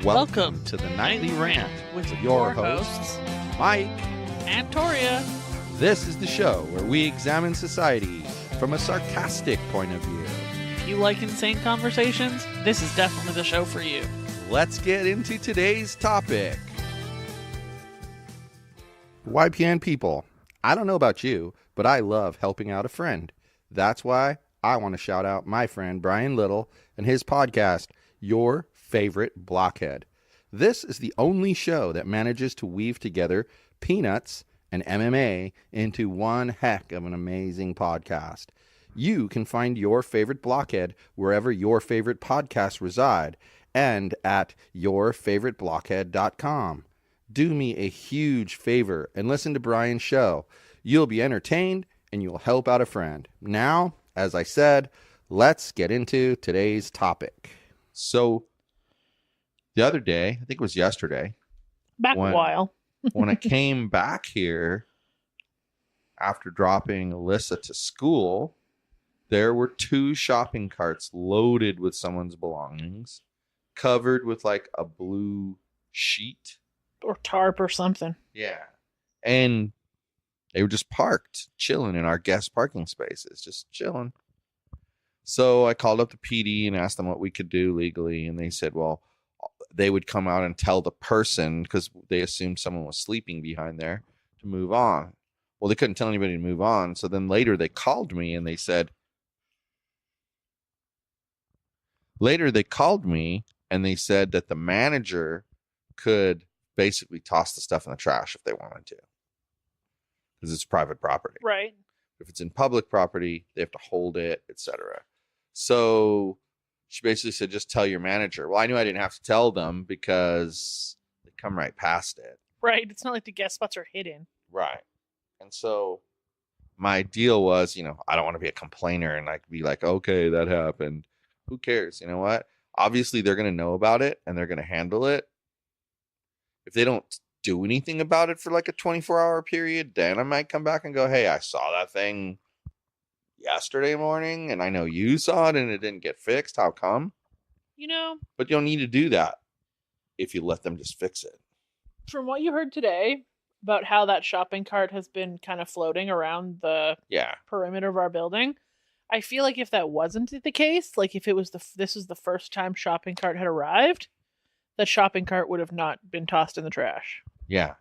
Welcome to the Nightly Rant with your hosts, Mike and Torya. This is the show where we examine society from a sarcastic point of view. If you like insane conversations, this is definitely the show for you. Let's get into today's topic. YPN people, I don't know about you, but I love helping out a friend. That's why I want to shout out my friend Brian Little and his podcast, Your Favorite Blockhead. This is the only show that manages to weave together peanuts and MMA into one heck of an amazing podcast. You can find Your Favorite Blockhead wherever your favorite podcasts reside and at yourfavoriteblockhead.com. Do me a huge favor and listen to Brian's show. You'll be entertained and you'll help out a friend. Now, as I said, let's get into today's topic. So, the other day, I think it was yesterday. Back a while. When I came back here after dropping Alyssa to school, there were 2 shopping carts loaded with someone's belongings, covered with like a blue sheet. Or tarp or something. Yeah. And they were just parked, chilling in our guest parking spaces, just chilling. So I called up the PD and asked them what we could do legally. And they said, well, they would come out and tell the person, because they assumed someone was sleeping behind there, to move on. Well, they couldn't tell anybody to move on. So then later they called me and they said, that the manager could basically toss the stuff in the trash if they wanted to, because it's private property. Right. If it's in public property, they have to hold it, etc. So she basically said, just tell your manager. Well, I knew I didn't have to tell them because they come right past it. Right. It's not like the guest spots are hidden. Right. And so my deal was, I don't want to be a complainer and be like, okay, that happened. Who cares? You know what? Obviously, they're going to know about it and they're going to handle it. If they don't do anything about it for like a 24-hour period, then I might come back and go, hey, I saw that thing yesterday morning and I know you saw it and it didn't get fixed. How come? But you don't need to do that if you let them just fix it. From what you heard today about how that shopping cart has been kind of floating around the perimeter of our building, I feel like if that wasn't the case, like if it was this was the first time shopping cart had arrived, that shopping cart would have not been tossed in the trash. Yeah.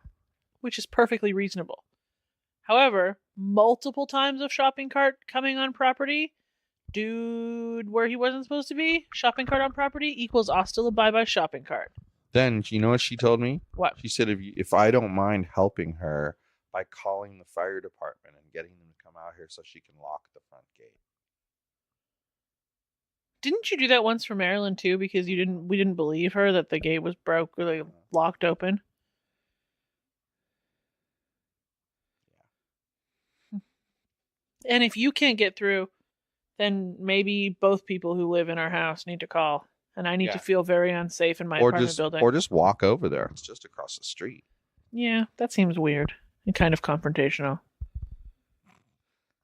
Which is perfectly reasonable. However, multiple times of shopping cart coming on property, dude, where he wasn't supposed to be, shopping cart on property equals hostile bye-bye shopping cart. Then, you know what she told me? What? She said, if I don't mind helping her by calling the fire department and getting them to come out here so she can lock the front gate. Didn't you do that once for Maryland too? Because we didn't believe her that the gate was broke or like locked open. Yeah. And if you can't get through, then maybe both people who live in our house need to call, and I need to feel very unsafe in my apartment building. Or just walk over there. It's just across the street. Yeah, that seems weird and kind of confrontational.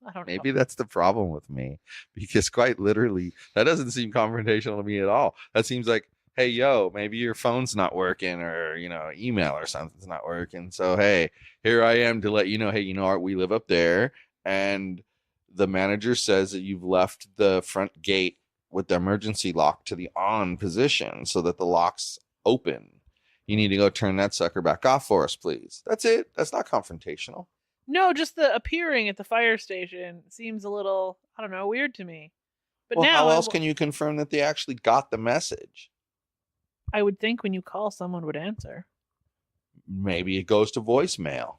I don't know. Maybe that's the problem with me, because quite literally, that doesn't seem confrontational to me at all. That seems like, hey, yo, maybe your phone's not working, or, email or something's not working. So, hey, here I am to let you know, hey, we live up there, and the manager says that you've left the front gate with the emergency lock to the on position so that the lock's open. You need to go turn that sucker back off for us, please. That's it. That's not confrontational. No, just the appearing at the fire station seems a little, I don't know, weird to me. But now, how else can you confirm that they actually got the message? I would think when you call, someone would answer. Maybe it goes to voicemail.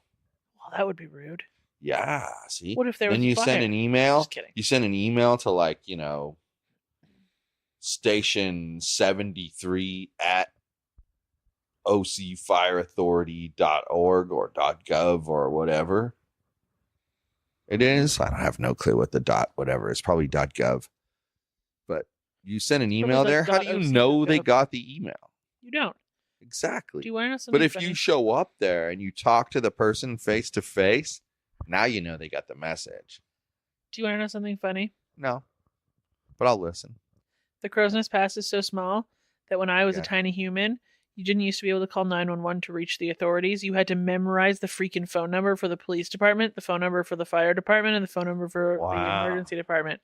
Well, that would be rude. Yeah, see? What if there was Then you fire? send an email. Just kidding. You send an email to station 73 at ocfireauthority.org or .gov or whatever it is. I don't have no clue what the whatever is. Probably .gov. But you send an email there. How do you know they got the email? You don't. Exactly. Do you want to know something But if funny? you show up there and you talk to the person face to face, now you know they got the message. Do you want to know something funny? No. But I'll listen. The crow's nest pass is so small that when I was a tiny human, You didn't used to be able to call 911 to reach the authorities. You had to memorize the freaking phone number for the police department, the phone number for the fire department, and the phone number for the emergency department.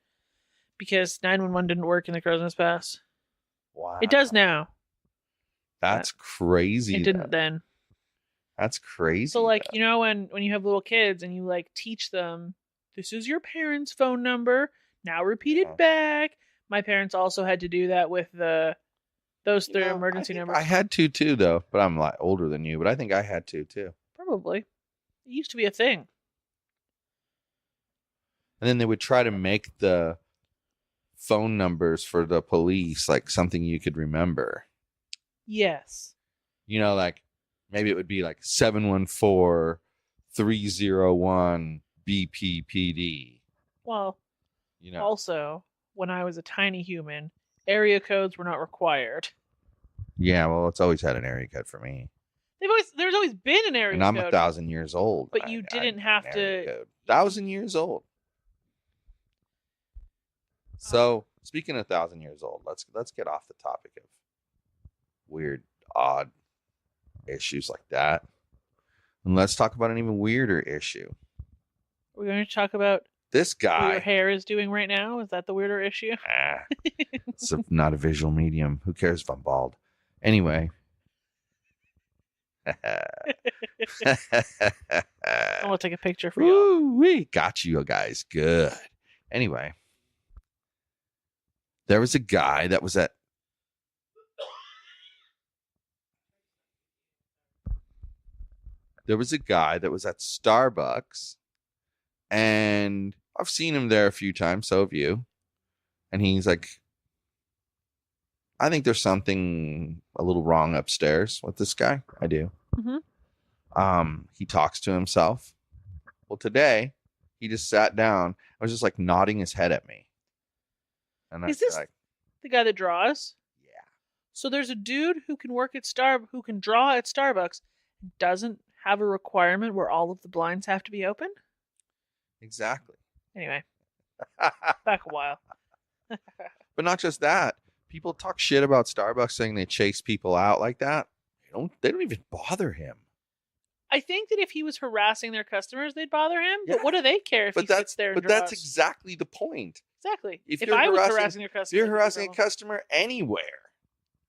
Because 911 didn't work in the Crow's Nest Pass. Wow. It does now. That's crazy. It didn't then. That's crazy. So, like, you know, when you have little kids and you, like, teach them, this is your parents' phone number. Now repeat it back. My parents also had to do that with those three emergency numbers. I had to, too, though. But I'm a lot older than you. But I think I had to, too. Probably. It used to be a thing. And then they would try to make the phone numbers for the police like something you could remember. Yes. You know, like maybe it would be like 714-301 BPPD. Well, you know. Also, when I was a tiny human, area codes were not required. Yeah, well, it's always had an area code for me. There's always been an area code. And I'm 1,000 years old. But you didn't have to. Code. 1,000 years old. So, speaking of 1,000 years old, let's get off the topic of weird, odd issues like that. And let's talk about an even weirder issue. We're going to talk about this guy. What your hair is doing right now? Is that the weirder issue? It's not a visual medium. Who cares if I'm bald? Anyway. I want to take a picture for you. We got you guys. Good. Anyway. There was a guy that was at Starbucks, and I've seen him there a few times, so have you. And he's like, I think there's something a little wrong upstairs with this guy. I do. Mm-hmm. He talks to himself. Well, today he just sat down. I was just like nodding his head at me. And is this like, the guy that draws? Yeah. So there's a dude who can who can draw at Starbucks, doesn't have a requirement where all of the blinds have to be open? Exactly. Anyway. Back a while. But not just that. People talk shit about Starbucks saying they chase people out like that. They don't even bother him. I think that if he was harassing their customers, they'd bother him. Yeah. But what do they care if he sits there and draws? But that's exactly the point. Exactly. If I was harassing your customer, if you're harassing a customer anywhere,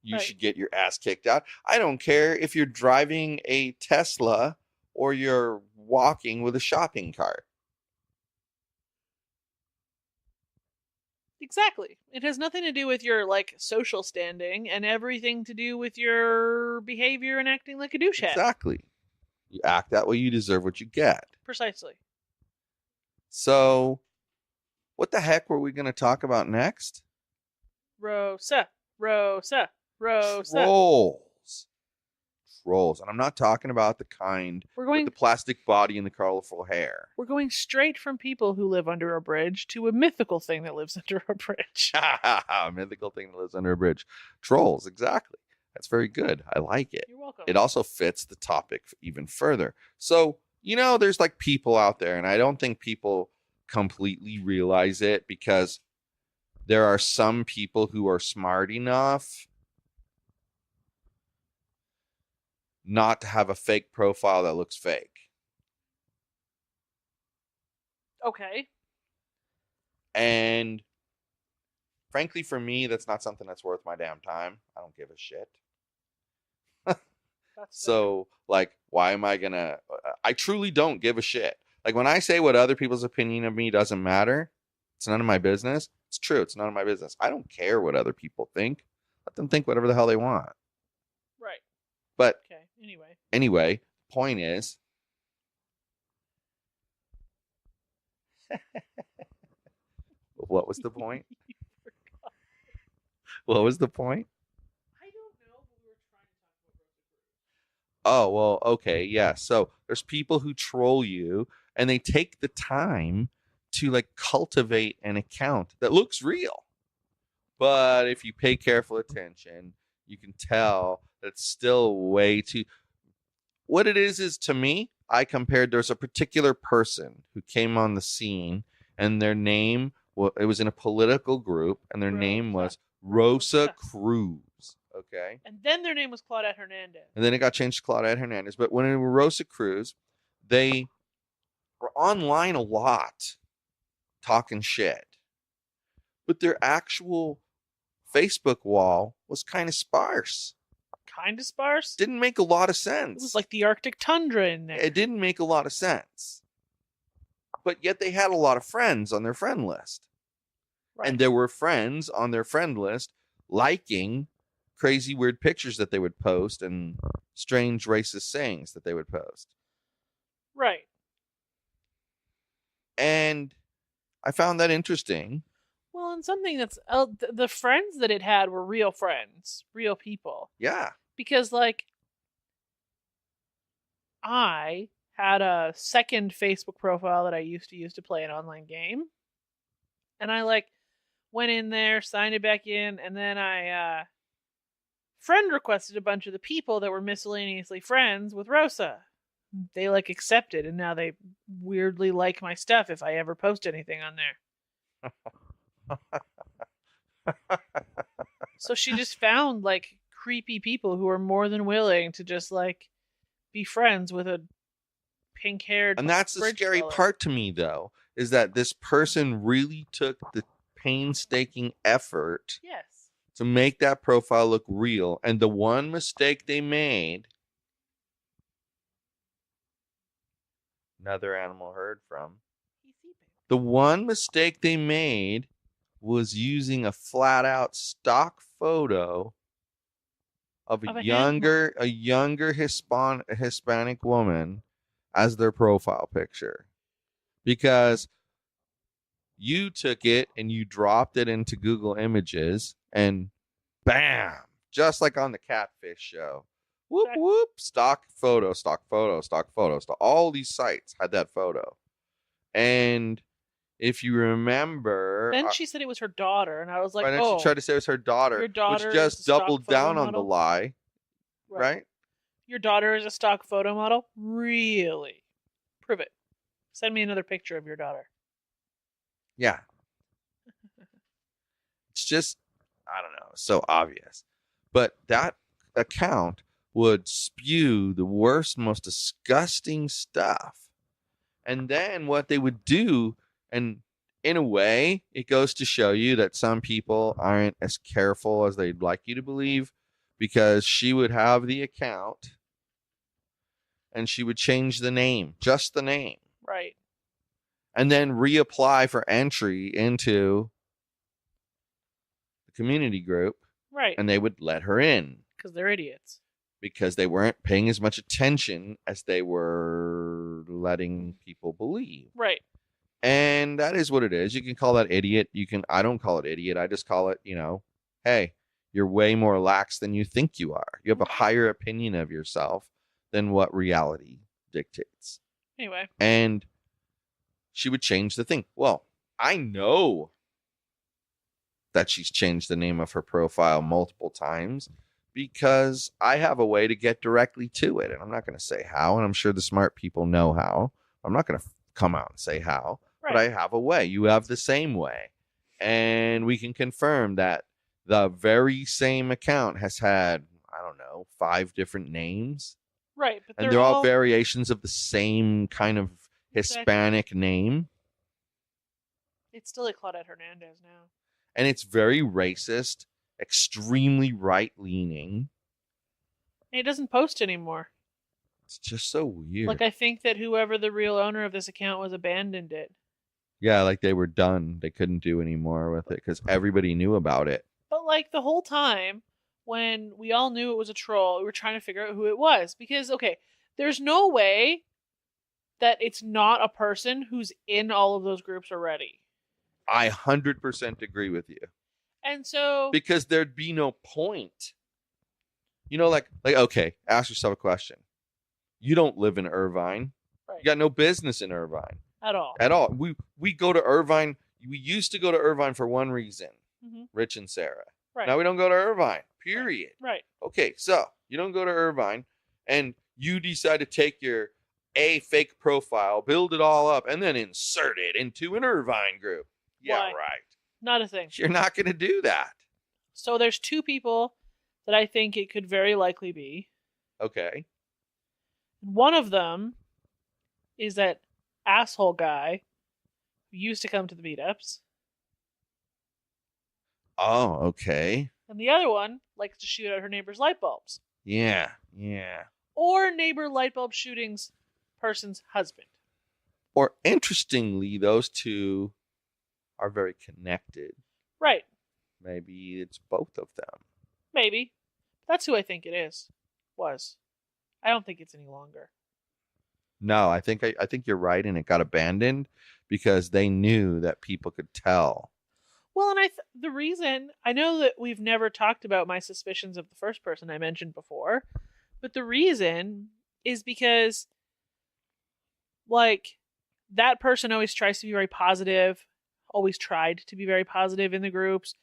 you should get your ass kicked out. I don't care if you're driving a Tesla or you're walking with a shopping cart. Exactly. It has nothing to do with your like social standing and everything to do with your behavior and acting like a douchehead. Exactly. You act that way, you deserve what you get. Precisely. So, what the heck were we going to talk about next? Rosa. Trolls. And I'm not talking about the kind with the plastic body and the colorful hair. We're going straight from people who live under a bridge to a mythical thing that lives under a bridge. A mythical thing that lives under a bridge. Trolls, exactly. That's very good. I like it. You're welcome. It also fits the topic even further. So, there's like people out there, and I don't think people completely realize it because there are some people who are smart enough not to have a fake profile that looks fake. Okay. And frankly, for me, that's not something that's worth my damn time. I don't give a shit. So, like, why am I gonna... I truly don't give a shit. Like, when I say what other people's opinion of me doesn't matter, it's none of my business. It's true. It's none of my business. I don't care what other people think. Let them think whatever the hell they want. Right. But okay. Anyway, point is... What was the point? What was the point? Oh, well, okay, yeah. So there's people who troll you and they take the time to like cultivate an account that looks real. But if you pay careful attention, you can tell that it's still way too... What it is to me, I compared, there's a particular person who came on the scene and their name, it was in a political group and their name was Rosa Cruz. Okay. And then their name was Claudette Hernandez. And then it got changed to Claudette Hernandez. But when it was Rosa Cruz, they were online a lot talking shit. But their actual Facebook wall was kind of sparse. Kind of sparse? Didn't make a lot of sense. It was like the Arctic tundra in there. It didn't make a lot of sense. But yet they had a lot of friends on their friend list. Right. And there were friends on their friend list liking crazy weird pictures that they would post and strange racist sayings that they would post. Right. And I found that interesting. Well, and something that's the friends that it had were real friends, real people. Yeah. Because, like, I had a second Facebook profile that I used to use to play an online game. And I, like, went in there, signed it back in, and then I friend requested a bunch of the people that were miscellaneously friends with Rosa. They, like, accepted, and now they weirdly like my stuff if I ever post anything on there. So she just found, like, creepy people who are more than willing to just, like, be friends with a pink-haired and that's the scary part to me, though, is that this person really took the painstaking effort to make that profile look real. And the one mistake they made, another animal heard from, the one mistake they made was using a flat-out stock photo of a younger Hispanic woman as their profile picture. Because you took it and you dropped it into Google Images and bam, just like on the Catfish show. Whoop, whoop, stock photo. All these sites had that photo. And if you remember... Then she said it was her daughter, and I was like, right, she tried to say it was her daughter, your daughter which just doubled down on the lie. Right? Your daughter is a stock photo model? Really? Prove it. Send me another picture of your daughter. Yeah. It's just, I don't know, so obvious. But that account would spew the worst, most disgusting stuff. And then what they would do, and in a way, it goes to show you that some people aren't as careful as they'd like you to believe, because she would have the account and she would change the name, just the name. Right. And then reapply for entry into the community group. Right. And they would let her in. Because they're idiots. Because they weren't paying as much attention as they were letting people believe. Right. And that is what it is. You can call that idiot. I don't call it idiot. I just call it, hey, you're way more lax than you think you are. You have a higher opinion of yourself than what reality dictates. Anyway. And she would change the thing. Well, I know that she's changed the name of her profile multiple times because I have a way to get directly to it. And I'm not going to say how, and I'm sure the smart people know how. I'm not going to come out and say how, right. But I have a way. You have the same way. And we can confirm that the very same account has had, 5 different names. Right. But they're all variations of the same kind of Hispanic name. It's still a Claudette Hernandez now. And it's very racist, extremely right-leaning. And he doesn't post anymore. It's just so weird. Like, I think that whoever the real owner of this account was abandoned it. Yeah, like they were done. They couldn't do any more with it because everybody knew about it. But, like, the whole time, when we all knew it was a troll, we were trying to figure out who it was. Because, okay, there's no way that it's not a person who's in all of those groups already. I 100% agree with you. And so... because there'd be no point. Like, okay, ask yourself a question. You don't live in Irvine. Right. You got no business in Irvine. At all. We go to Irvine. We used to go to Irvine for one reason. Mm-hmm. Rich and Sarah. Right. Now we don't go to Irvine. Period. Right. Okay, so you don't go to Irvine and you decide to take your fake profile, build it all up, and then insert it into an Irvine group. Yeah, Why? Right. Not a thing. You're not going to do that. So there's 2 people that I think it could very likely be. Okay. One of them is that asshole guy who used to come to the meetups. Oh, okay. And the other one likes to shoot out her neighbor's light bulbs. Yeah, yeah. Or neighbor light bulb shootings person's husband. Or interestingly, those two are very connected. Right. Maybe it's both of them. Maybe. That's who I think it is. Was. I don't think it's any longer. No, I think you're right, and it got abandoned because they knew that people could tell. Well, and the reason, I know that we've never talked about my suspicions of the first person I mentioned before, but the reason is because, like, that person always tries to be very positive, always tried to be very positive in the groups,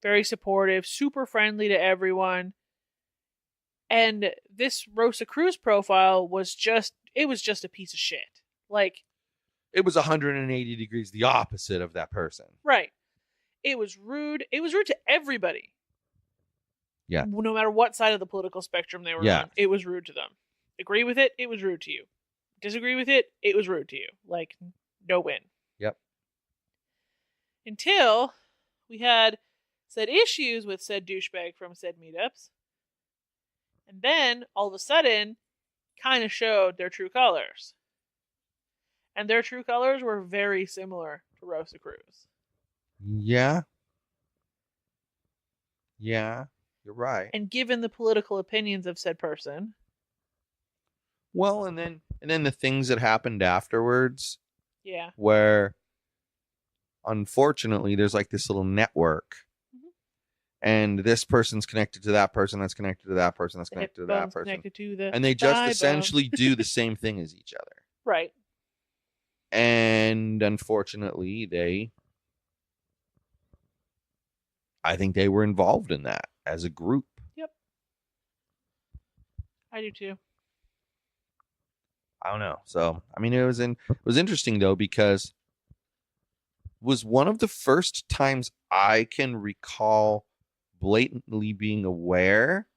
very supportive, super friendly to everyone. And this Rosa Cruz profile was just a piece of shit. Like, it was 180 degrees the opposite of that person. Right. It was rude. It was rude to everybody. Yeah. No matter what side of the political spectrum they were on, it was rude to them. Agree with it, it was rude to you. Disagree with it, it was rude to you. Like, no win. Yep. Until we had said issues with said douchebag from said meetups. And then, all of a sudden, kind of showed their true colors. And their true colors were very similar to Rosa Cruz. Yeah. Yeah, you're right. And given the political opinions of said person. Well, and then the things that happened afterwards. Yeah. Where, unfortunately, there's like this little network. Mm-hmm. And this person's connected to that person, that's connected to that person, that's connected to that person. And they just essentially do the same thing as each other. Right. And unfortunately, I think they were involved in that as a group. Yep. I do too. I don't know. So, I mean, it was interesting though, because it was one of the first times I can recall blatantly being aware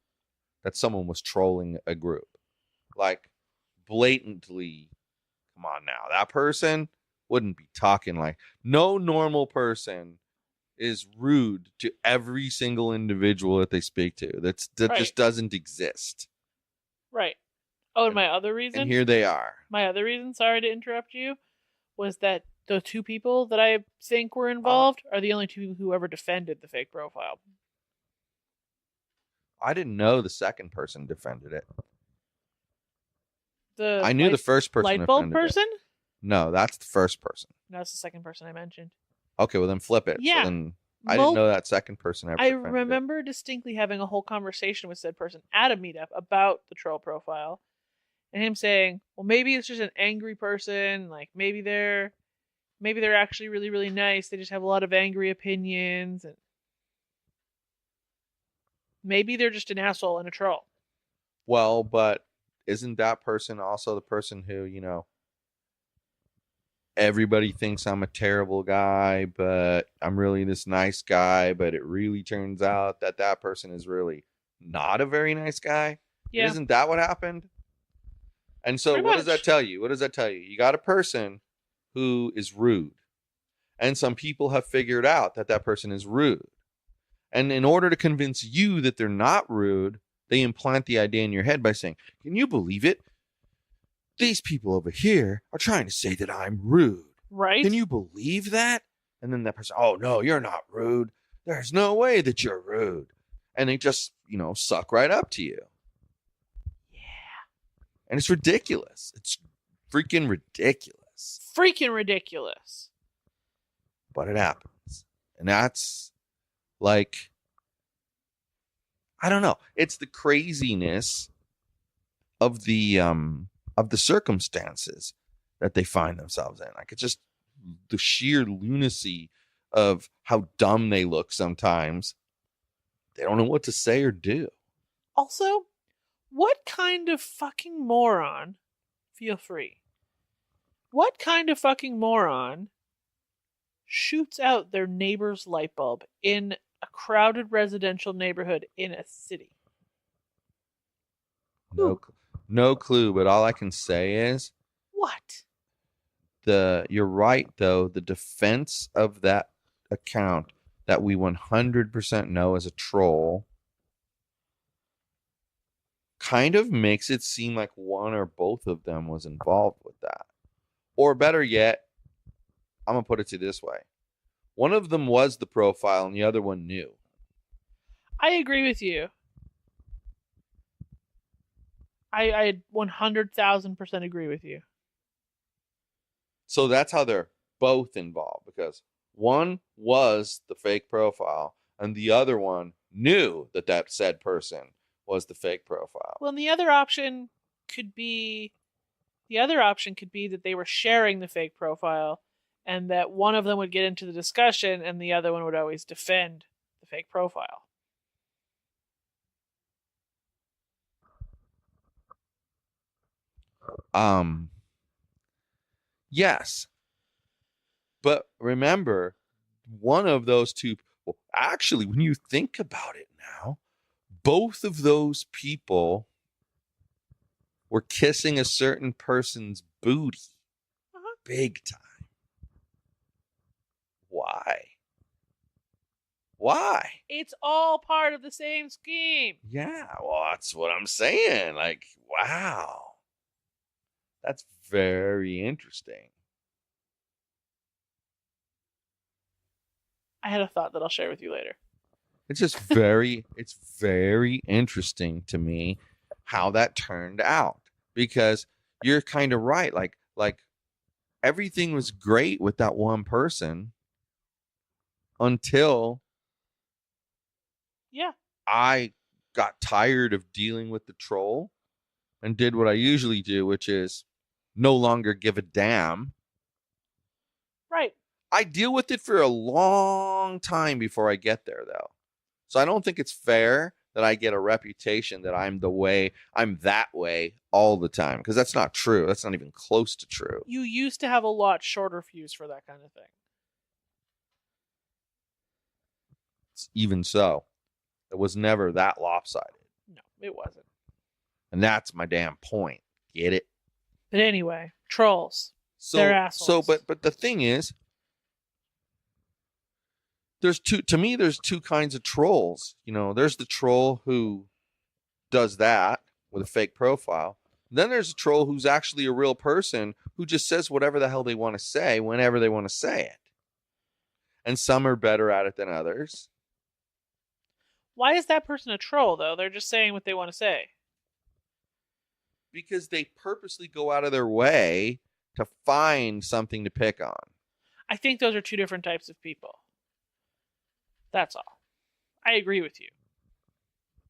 that someone was trolling a group. Like, blatantly, come on now. That person wouldn't be talking like, no normal person is rude to every single individual that they speak to. That right. Just doesn't exist. Right. Oh, and my other reason? And here they are. My other reason, sorry to interrupt you, was that the two people that I think were involved are the only two who ever defended the fake profile. I didn't know the second person defended it. I knew the first person light bulb person? It. No, that's the first person. No, that's the second person I mentioned. Okay, well then flip it. Yeah. So then I didn't know that second person ever I remember distinctly having a whole conversation with said person at a meetup about the troll profile. And him saying, well, maybe it's just an angry person. Like, maybe they're actually really, really nice. They just have a lot of angry opinions. And maybe they're just an asshole and a troll. Well, but isn't that person also the person who, everybody thinks I'm a terrible guy, but I'm really this nice guy, but it really turns out that person is really not a very nice guy? Yeah. Isn't that what happened? And so what does that tell you? What does that tell you? You got a person who is rude. And some people have figured out that person is rude. And in order to convince you that they're not rude, they implant the idea in your head by saying, can you believe it? These people over here are trying to say that I'm rude. Right. Can you believe that? And then that person, oh, no, you're not rude. There's no way that you're rude. And they just, suck right up to you. And it's ridiculous. It's freaking ridiculous. Freaking ridiculous. But it happens. And that's like, I don't know. It's the craziness of the circumstances that they find themselves in. Like, it's just the sheer lunacy of how dumb they look sometimes. They don't know what to say or do. Also, what kind of fucking moron, feel free, what kind of fucking moron shoots out their neighbor's light bulb in a crowded residential neighborhood in a city? No clue, but all I can say is what? You're right though, the defense of that account that we 100% know is a troll kind of makes it seem like one or both of them was involved with that. Or better yet, I'm going to put it to you this way. One of them was the profile and the other one knew. I agree with you. I 100,000% agree with you. So that's how they're both involved, because one was the fake profile and the other one knew that said person was the fake profile. Well, and the other option could be that they were sharing the fake profile and that one of them would get into the discussion and the other one would always defend the fake profile. Yes. But remember, one of those two, well, actually, when you think about it now, both of those people were kissing a certain person's booty. Big time. Why? It's all part of the same scheme. Yeah, well, that's what I'm saying. Like, wow. That's very interesting. I had a thought that I'll share with you later. It's just it's very interesting to me how that turned out, because you're kind of right. Like everything was great with that one person until I got tired of dealing with the troll and did what I usually do, which is no longer give a damn. Right. I deal with it for a long time before I get there, though. So I don't think it's fair that I get a reputation that I'm that way all the time, because that's not true. That's not even close to true. You used to have a lot shorter fuse for that kind of thing. Even so, it was never that lopsided. No, it wasn't. And that's my damn point. Get it? But anyway, trolls. They're assholes. But the thing is, there's two kinds of trolls. You know, there's the troll who does that with a fake profile. Then there's a troll who's actually a real person who just says whatever the hell they want to say whenever they want to say it. And some are better at it than others. Why is that person a troll, though? They're just saying what they want to say. Because they purposely go out of their way to find something to pick on. I think those are two different types of people. That's all. I agree with you.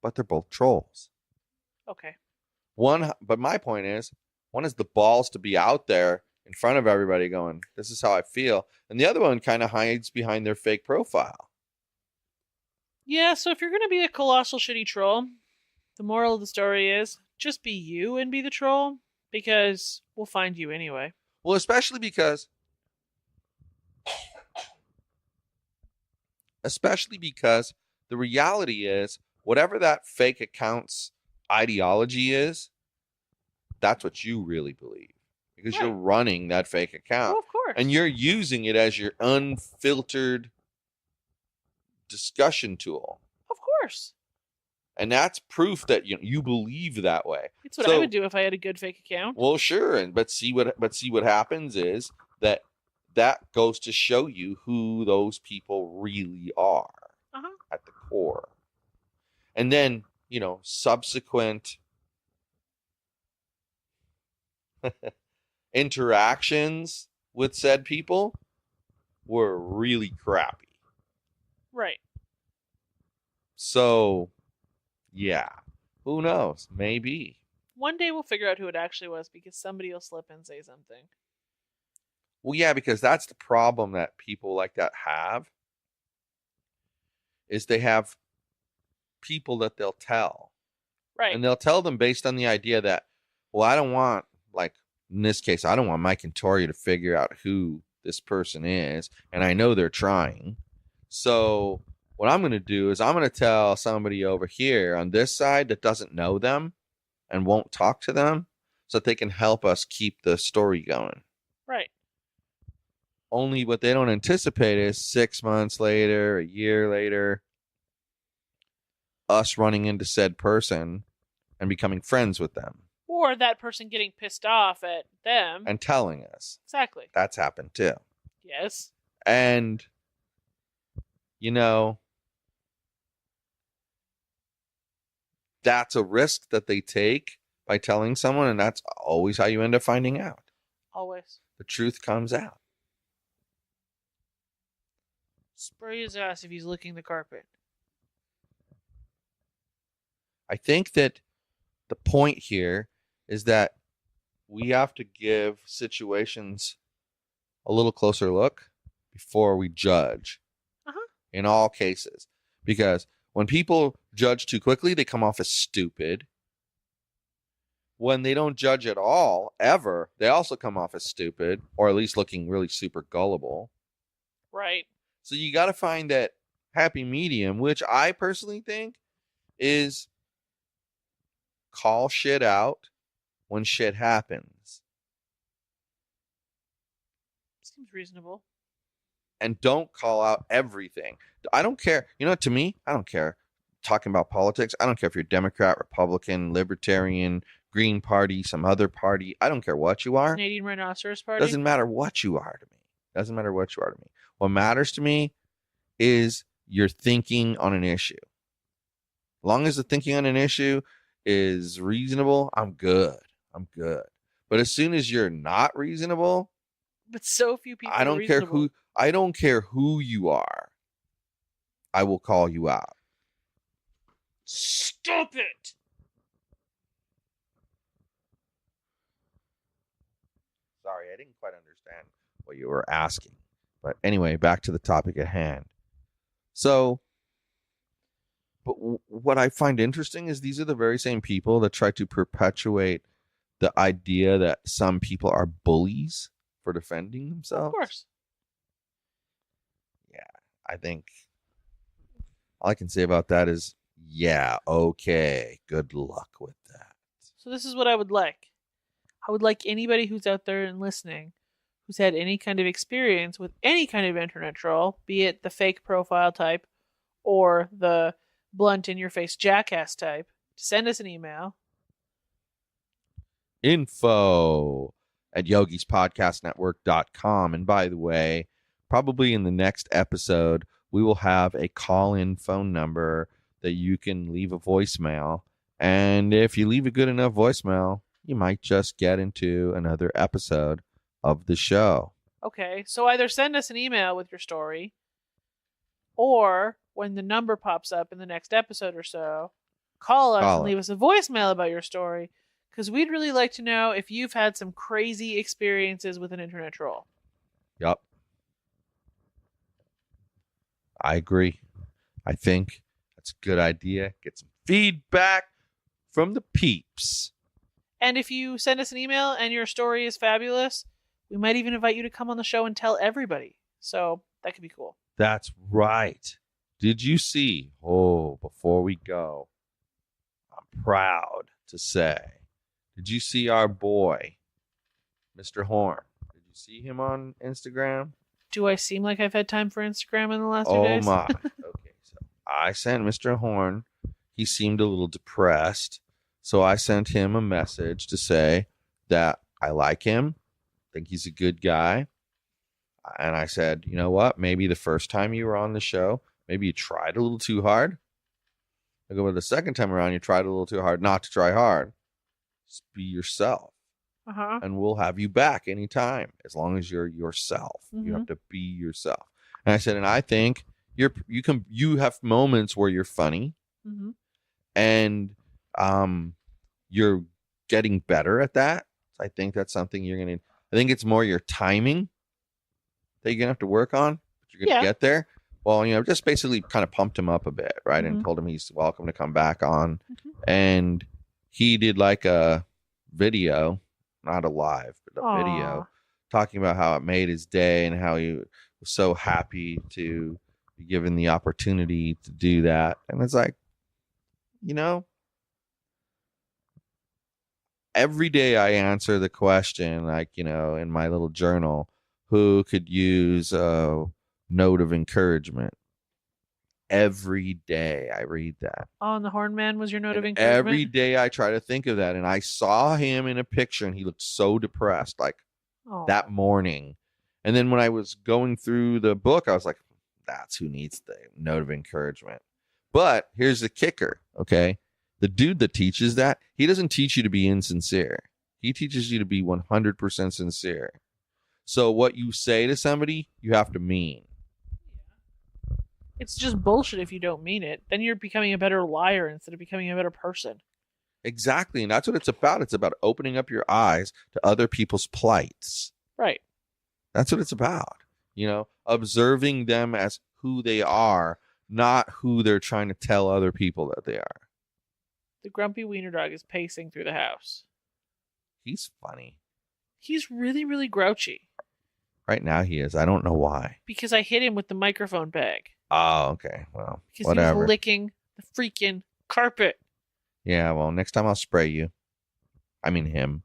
But they're both trolls. Okay. But my point is, one has the balls to be out there in front of everybody going, this is how I feel. And the other one kind of hides behind their fake profile. Yeah, so if you're going to be a colossal shitty troll, the moral of the story is just be you and be the troll, because we'll find you anyway. Well, especially because the reality is, whatever that fake account's ideology is, that's what you really believe. Because you're running that fake account. Well, of course. And you're using it as your unfiltered discussion tool. Of course. And that's proof that you believe that way. It's what I would do if I had a good fake account. Well, sure, but see what happens is that goes to show you who those people really are at the core. And then, subsequent interactions with said people were really crappy. Right. So, yeah. Who knows? Maybe. One day we'll figure out who it actually was, because somebody will slip and say something. Well, yeah, because that's the problem that people like that have, is they have people that they'll tell. Right. And they'll tell them based on the idea that, well, I don't want, like, in this case, I don't want Mike and Torya to figure out who this person is, and I know they're trying. So what I'm going to do is I'm going to tell somebody over here on this side that doesn't know them, and won't talk to them so that they can help us keep the story going. Right. Only what they don't anticipate is 6 months later, a year later, us running into said person and becoming friends with them. Or that person getting pissed off at them. And telling us. Exactly. That's happened too. Yes. And, you know, that's a risk that they take by telling someone, and that's always how you end up finding out. Always. The truth comes out. Spray his ass if he's licking the carpet. I think that the point here is that we have to give situations a little closer look before we judge. In all cases. Because when people judge too quickly, they come off as stupid. When they don't judge at all, ever, they also come off as stupid, or at least looking really super gullible. Right. So you got to find that happy medium, which I personally think is call shit out when shit happens. Seems reasonable. And don't call out everything. I don't care. You know, to me, I don't care. Talking about politics, I don't care if you're Democrat, Republican, Libertarian, Green Party, some other party. I don't care what you are. Canadian Rhinoceros Party? Doesn't matter what you are to me. Doesn't matter what you are to me. What matters to me is your thinking on an issue. As long as the thinking on an issue is reasonable, I'm good. I'm good. But as soon as you're not reasonable, but so few people I don't care who you are. I will call you out. Stop it. Sorry, I didn't quite understand what you were asking. But anyway, back to the topic at hand. So, but what I find interesting is these are the very same people that try to perpetuate the idea that some people are bullies for defending themselves. Of course. Yeah, I think all I can say about that is, yeah, okay, good luck with that. So this is what I would like. I would like anybody who's out there and listening who's had any kind of experience with any kind of internet troll, be it the fake profile type or the blunt in your face jackass type, to send us an email. info@yogispodcastnetwork.com. And by the way, probably in the next episode, we will have a call-in phone number that you can leave a voicemail. And if you leave a good enough voicemail, you might just get into another episode of the show. Okay, so either send us an email with your story, or when the number pops up in the next episode or so, call us and leave us a voicemail about your story, because we'd really like to know if you've had some crazy experiences with an internet troll. Yep. I agree. I think that's a good idea. Get some feedback from the peeps. And if you send us an email and your story is fabulous, we might even invite you to come on the show and tell everybody. So that could be cool. That's right. Did you see? Oh, before we go, I'm proud to say, did you see our boy, Mr. Horn? Did you see him on Instagram? Do I seem like I've had time for Instagram in the last 2 days? Oh, my. Okay, so I sent Mr. Horn. He seemed a little depressed. So I sent him a message to say that I like him, think he's a good guy. And I said, you know what? Maybe the first time you were on the show, maybe you tried a little too hard. I go, but the second time around, you tried a little too hard not to try hard. Just be yourself. And we'll have you back anytime, as long as you're yourself. You have to be yourself. And I said, and I think you have moments where you're funny, and you're getting better at that. So I think that's something you're gonna. I think it's more your timing that you're gonna have to work on. But you're gonna get there. Well, just basically kind of pumped him up a bit, right, and told him he's welcome to come back on. And he did like a video. Not a live, but a video talking about how it made his day and how he was so happy to be given the opportunity to do that. And it's like, every day I answer the question, like, in my little journal, who could use a note of encouragement? Every day I read that. Oh, and the horn man was your note of And encouragement? every day I try to think of that. And I saw him in a picture and he looked so depressed, like that morning. And then when I was going through the book, I was like, that's who needs the note of encouragement. But here's the kicker, okay? The dude that teaches that, he doesn't teach you to be insincere. He teaches you to be 100% sincere. So what you say to somebody, you have to mean. It's just bullshit if you don't mean it. Then you're becoming a better liar instead of becoming a better person. Exactly. And that's what it's about. It's about opening up your eyes to other people's plights. Right. That's what it's about. Observing them as who they are, not who they're trying to tell other people that they are. The grumpy wiener dog is pacing through the house. He's funny. He's really, really grouchy. Right now he is. I don't know why. Because I hit him with the microphone bag. Oh, okay. Well, because whatever. He was licking the freaking carpet. Yeah, well, next time I'll spray you. I mean him.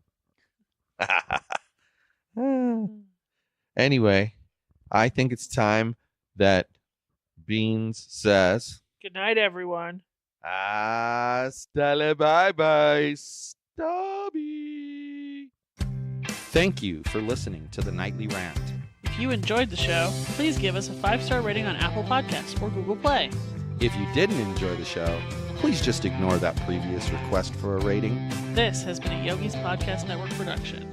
Anyway, I think it's time that Beans says, good night, everyone. Hasta la bye-bye, Stubby. Thank you for listening to the Nightly Rant. If you enjoyed the show, please give us a 5-star rating on Apple Podcasts or Google Play. If you didn't enjoy the show, please just ignore that previous request for a rating. This has been a Yogi's Podcast Network production.